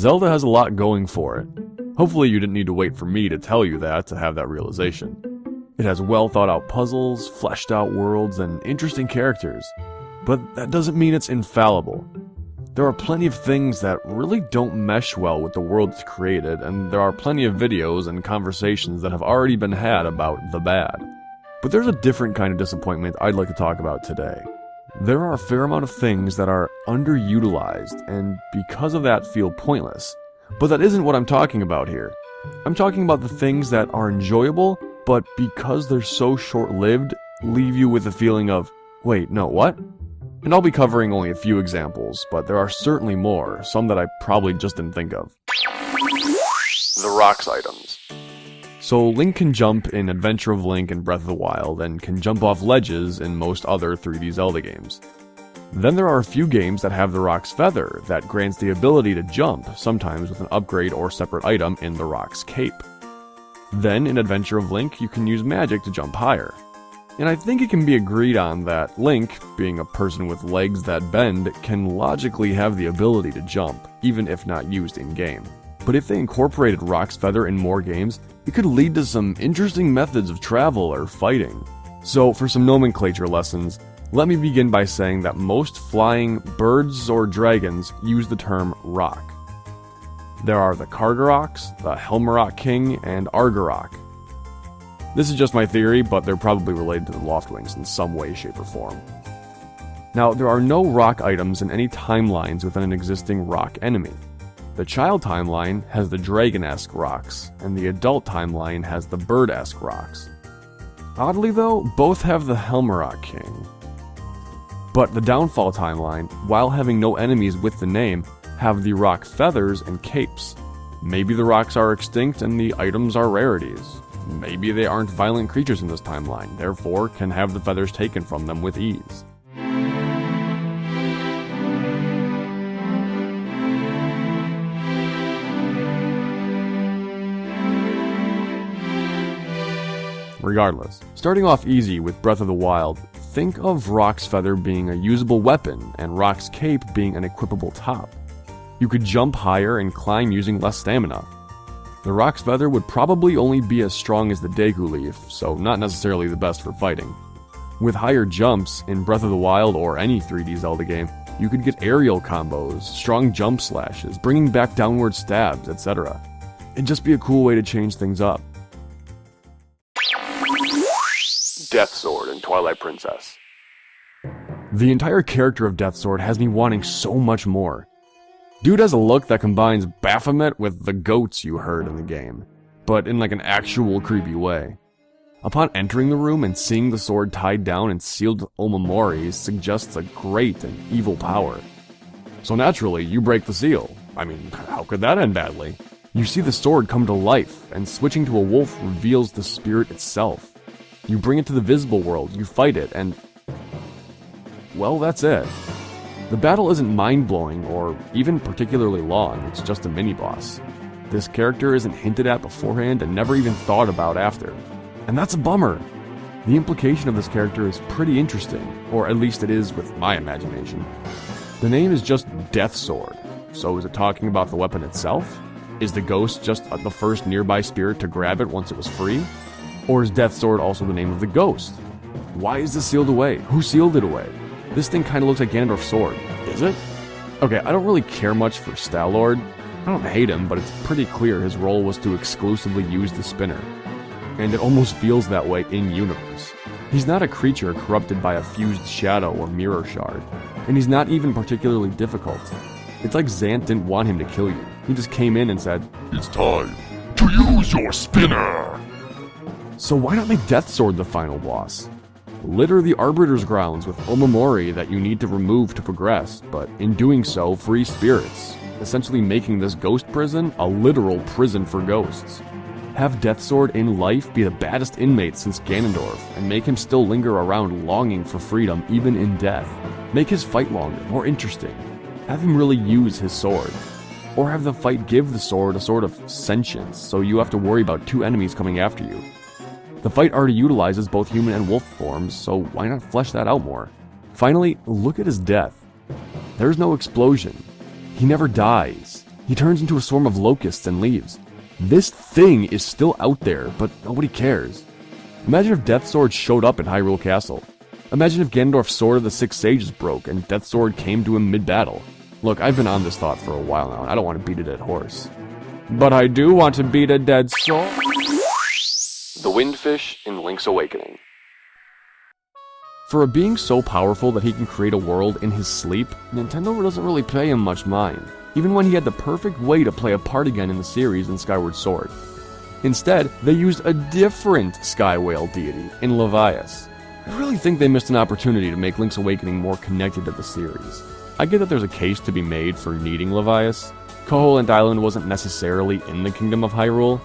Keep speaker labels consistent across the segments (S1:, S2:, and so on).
S1: Zelda has a lot going for it. Hopefully you didn't need to wait for me to tell you that to have that realization. It has well thought out puzzles, fleshed out worlds, and interesting characters. But that doesn't mean it's infallible. There are plenty of things that really don't mesh well with the world it's created, and there are plenty of videos and conversations that have already been had about the bad. But there's a different kind of disappointment I'd like to talk about today. There are a fair amount of things that are underutilized, and because of that feel pointless. But that isn't what I'm talking about here. I'm talking about the things that are enjoyable, but because they're so short-lived, leave you with a feeling of, wait, no, what? And I'll be covering only a few examples, but there are certainly more, some that I probably just didn't think of. The rocks items. So Link can jump in Adventure of Link and Breath of the Wild, and can jump off ledges in most other 3D Zelda games. Then there are a few games that have the rock's feather that grants the ability to jump, sometimes with an upgrade or separate item in the rock's cape. Then in Adventure of Link, you can use magic to jump higher. And I think it can be agreed on that Link, being a person with legs that bend, can logically have the ability to jump, even if not used in-game. But if they incorporated Rock's Feather in more games, it could lead to some interesting methods of travel or fighting. So for some nomenclature lessons, let me begin by saying that most flying birds or dragons use the term rock. There are the Kargaroks, the Helmarok King, and Argarok. This is just my theory, but they're probably related to the Loftwings in some way, shape, or form. Now, there are no rock items in any timelines within an existing rock enemy. The child timeline has the dragon-esque rocks, and the adult timeline has the bird-esque rocks. Oddly though, both have the Helmarok King. But the Downfall timeline, while having no enemies with the name, have the rock feathers and capes. Maybe the rocks are extinct and the items are rarities. Maybe they aren't violent creatures in this timeline, therefore can have the feathers taken from them with ease. Regardless, starting off easy with Breath of the Wild, think of Rock's Feather being a usable weapon and Rock's Cape being an equipable top. You could jump higher and climb using less stamina. The Rock's Feather would probably only be as strong as the Deku Leaf, so not necessarily the best for fighting. With higher jumps, in Breath of the Wild or any 3D Zelda game, you could get aerial combos, strong jump slashes, bringing back downward stabs, etc. It'd just be a cool way to change things up. Death Sword in Twilight Princess. The entire character of Death Sword has me wanting so much more. Dude has a look that combines Baphomet with the goats you heard in the game, but in like an actual creepy way. Upon entering the room and seeing the sword tied down and sealed with Omamori suggests a great and evil power. So naturally, you break the seal. I mean, how could that end badly? You see the sword come to life, and switching to a wolf reveals the spirit itself. You bring it to the visible world, you fight it, and... well, that's it. The battle isn't mind-blowing or even particularly long, it's just a mini-boss. This character isn't hinted at beforehand and never even thought about after. And that's a bummer. The implication of this character is pretty interesting, or at least it is with my imagination. The name is just Death Sword, so is it talking about the weapon itself? Is the ghost just the first nearby spirit to grab it once it was free? Or is Death Sword also the name of the ghost? Why is this sealed away? Who sealed it away? This thing kinda looks like Ganondorf's sword. Is it? Okay, I don't really care much for Star-Lord. I don't hate him, but it's pretty clear his role was to exclusively use the spinner. And it almost feels that way in-universe. He's not a creature corrupted by a fused shadow or mirror shard. And he's not even particularly difficult. It's like Zant didn't want him to kill you. He just came in and said, "It's time to use your spinner!" So why not make Death Sword the final boss? Litter the Arbiter's grounds with Omamori that you need to remove to progress, but in doing so, free spirits, essentially making this ghost prison a literal prison for ghosts. Have Death Sword in life be the baddest inmate since Ganondorf, and make him still linger around longing for freedom even in death. Make his fight longer, more interesting. Have him really use his sword. Or have the fight give the sword a sort of sentience, so you have to worry about two enemies coming after you. The fight already utilizes both human and wolf forms, so why not flesh that out more? Finally, look at his death. There's no explosion. He never dies. He turns into a swarm of locusts and leaves. This thing is still out there, but nobody cares. Imagine if Death Sword showed up in Hyrule Castle. Imagine if Ganondorf's Sword of the Six Sages broke and Death Sword came to him mid-battle. Look, I've been on this thought for a while now, and I don't want to beat a dead horse. But I do want to beat a dead soul. The Windfish in Link's Awakening. For a being so powerful that he can create a world in his sleep, Nintendo doesn't really pay him much mind, even when he had the perfect way to play a part again in the series in Skyward Sword. Instead, they used a different Sky Whale deity in Levias. I really think they missed an opportunity to make Link's Awakening more connected to the series. I get that there's a case to be made for needing Levias. Koholint Island wasn't necessarily in the Kingdom of Hyrule.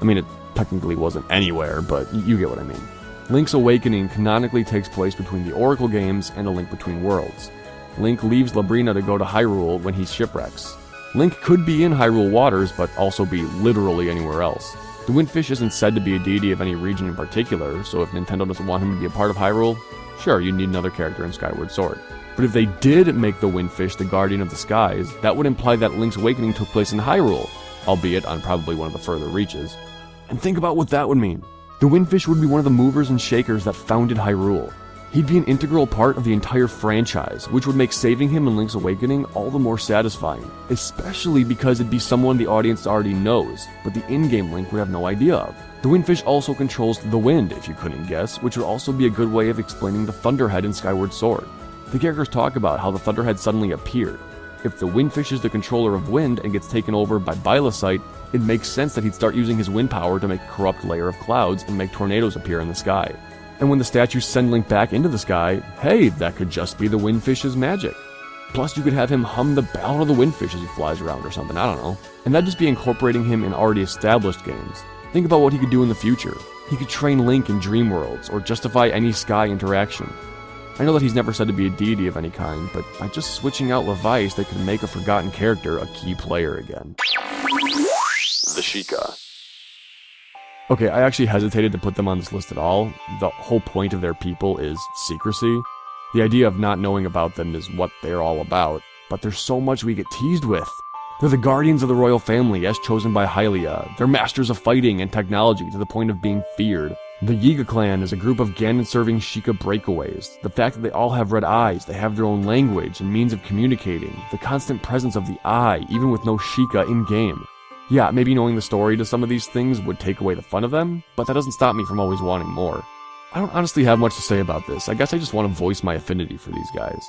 S1: I mean, it technically wasn't anywhere, but you get what I mean. Link's Awakening canonically takes place between the Oracle games and A Link Between Worlds. Link leaves Labrina to go to Hyrule when he shipwrecks. Link could be in Hyrule waters, but also be literally anywhere else. The Windfish isn't said to be a deity of any region in particular, so if Nintendo doesn't want him to be a part of Hyrule, sure, you need another character in Skyward Sword. But if they did make the Windfish the guardian of the skies, that would imply that Link's Awakening took place in Hyrule, albeit on probably one of the further reaches. And think about what that would mean. The Windfish would be one of the movers and shakers that founded Hyrule. He'd be an integral part of the entire franchise, which would make saving him in Link's Awakening all the more satisfying, especially because it'd be someone the audience already knows, but the in-game Link would have no idea of. The Windfish also controls the wind, if you couldn't guess, which would also be a good way of explaining the Thunderhead in Skyward Sword. The characters talk about how the Thunderhead suddenly appeared. If the Windfish is the controller of wind and gets taken over by Bylosite, it makes sense that he'd start using his wind power to make a corrupt layer of clouds and make tornadoes appear in the sky. And when the statues send Link back into the sky, hey, that could just be the Windfish's magic. Plus, you could have him hum the Ballad of the Windfish as he flies around or something, I don't know. And that'd just be incorporating him in already established games. Think about what he could do in the future. He could train Link in Dream Worlds, or justify any sky interaction. I know that he's never said to be a deity of any kind, but by just switching out Levias, they could make a forgotten character a key player again. The Sheikah. Okay, I actually hesitated to put them on this list at all. The whole point of their people is secrecy. The idea of not knowing about them is what they're all about, but there's so much we get teased with. They're the guardians of the royal family as chosen by Hylia. They're masters of fighting and technology to the point of being feared. The Yiga clan is a group of Ganon-serving Sheikah breakaways. The fact that they all have red eyes, they have their own language and means of communicating, the constant presence of the eye, even with no Sheikah in-game. Yeah, maybe knowing the story to some of these things would take away the fun of them, but that doesn't stop me from always wanting more. I don't honestly have much to say about this. I guess I just want to voice my affinity for these guys.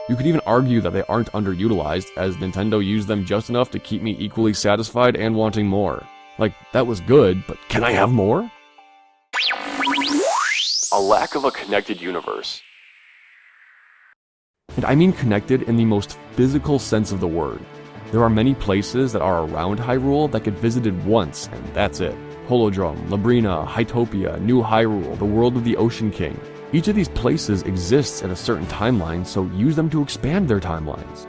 S1: You could even argue that they aren't underutilized, as Nintendo used them just enough to keep me equally satisfied and wanting more. Like, that was good, but can I have more? A lack of a connected universe. And I mean connected in the most physical sense of the word. There are many places that are around Hyrule that get visited once, and that's it. Holodrum, Labrina, Hytopia, New Hyrule, the world of the Ocean King. Each of these places exists at a certain timeline, so use them to expand their timelines.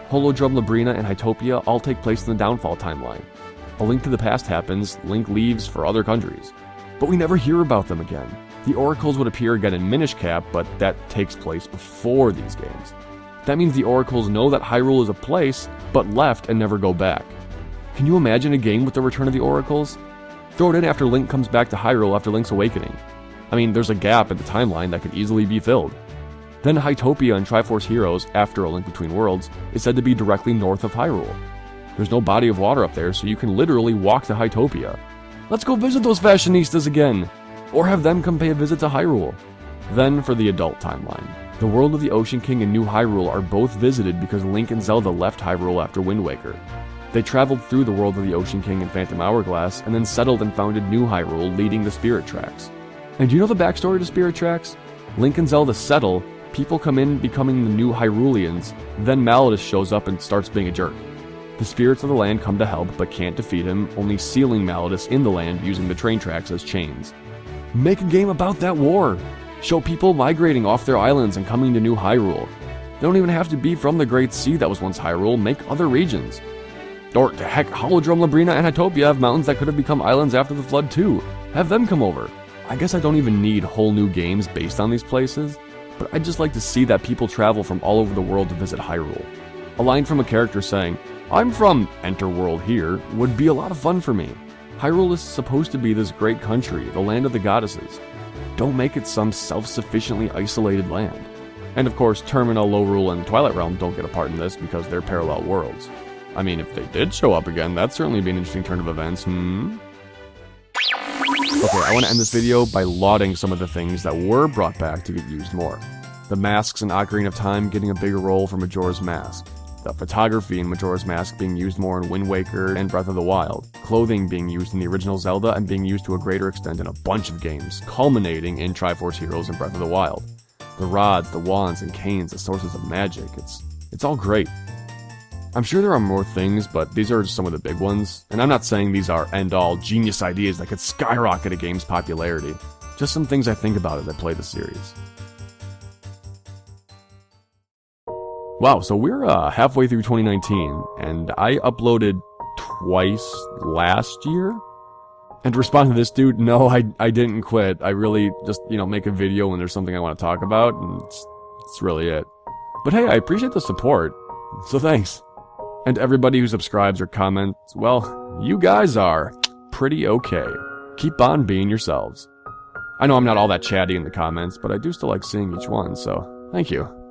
S1: Holodrum, Labrina, and Hytopia all take place in the Downfall timeline. A Link to the Past happens, Link leaves for other countries. But we never hear about them again. The Oracles would appear again in Minish Cap, but that takes place before these games. That means the Oracles know that Hyrule is a place, but left and never go back. Can you imagine a game with the return of the Oracles? Throw it in after Link comes back to Hyrule after Link's Awakening. I mean, there's a gap in the timeline that could easily be filled. Then Hytopia in Triforce Heroes, after A Link Between Worlds, is said to be directly north of Hyrule. There's no body of water up there, so you can literally walk to Hytopia. Let's go visit those fashionistas again! Or have them come pay a visit to Hyrule. Then for the adult timeline. The world of the Ocean King and New Hyrule are both visited because Link and Zelda left Hyrule after Wind Waker. They traveled through the world of the Ocean King and Phantom Hourglass, and then settled and founded New Hyrule, leading the Spirit Tracks. And do you know the backstory to Spirit Tracks? Link and Zelda settle, people come in becoming the new Hyruleans, then Malladus shows up and starts being a jerk. The spirits of the land come to help, but can't defeat him, only sealing Malladus in the land using the train tracks as chains. Make a game about that war! Show people migrating off their islands and coming to New Hyrule. They don't even have to be from the Great Sea that was once Hyrule, make other regions. Or, to heck, Holodrum, Labrina, and Hytopia have mountains that could have become islands after the Flood too. Have them come over. I guess I don't even need whole new games based on these places, but I'd just like to see that people travel from all over the world to visit Hyrule. A line from a character saying, I'm from Enterworld here would be a lot of fun for me. Hyrule is supposed to be this great country, the land of the goddesses. Don't make it some self-sufficiently isolated land. And of course, Termina, Lorule, and Twilight Realm don't get a part in this because they're parallel worlds. I mean, if they did show up again, that'd certainly be an interesting turn of events, Okay, I want to end this video by lauding some of the things that were brought back to get used more. The masks in Ocarina of Time getting a bigger role for Majora's Mask. The photography in Majora's Mask being used more in Wind Waker and Breath of the Wild. Clothing being used in the original Zelda and being used to a greater extent in a bunch of games, culminating in Triforce Heroes and Breath of the Wild. The rods, the wands, and canes as sources of magic, it's all great. I'm sure there are more things, but these are just some of the big ones, and I'm not saying these are end-all genius ideas that could skyrocket a game's popularity. Just some things I think about as I play the series. Wow, so we're halfway through 2019, and I uploaded twice last year? And to respond to this dude, no, I didn't quit. I really just, make a video when there's something I want to talk about, and it's really it. But hey, I appreciate the support, so thanks. And everybody who subscribes or comments, well, you guys are pretty okay. Keep on being yourselves. I know I'm not all that chatty in the comments, but I do still like seeing each one, so thank you.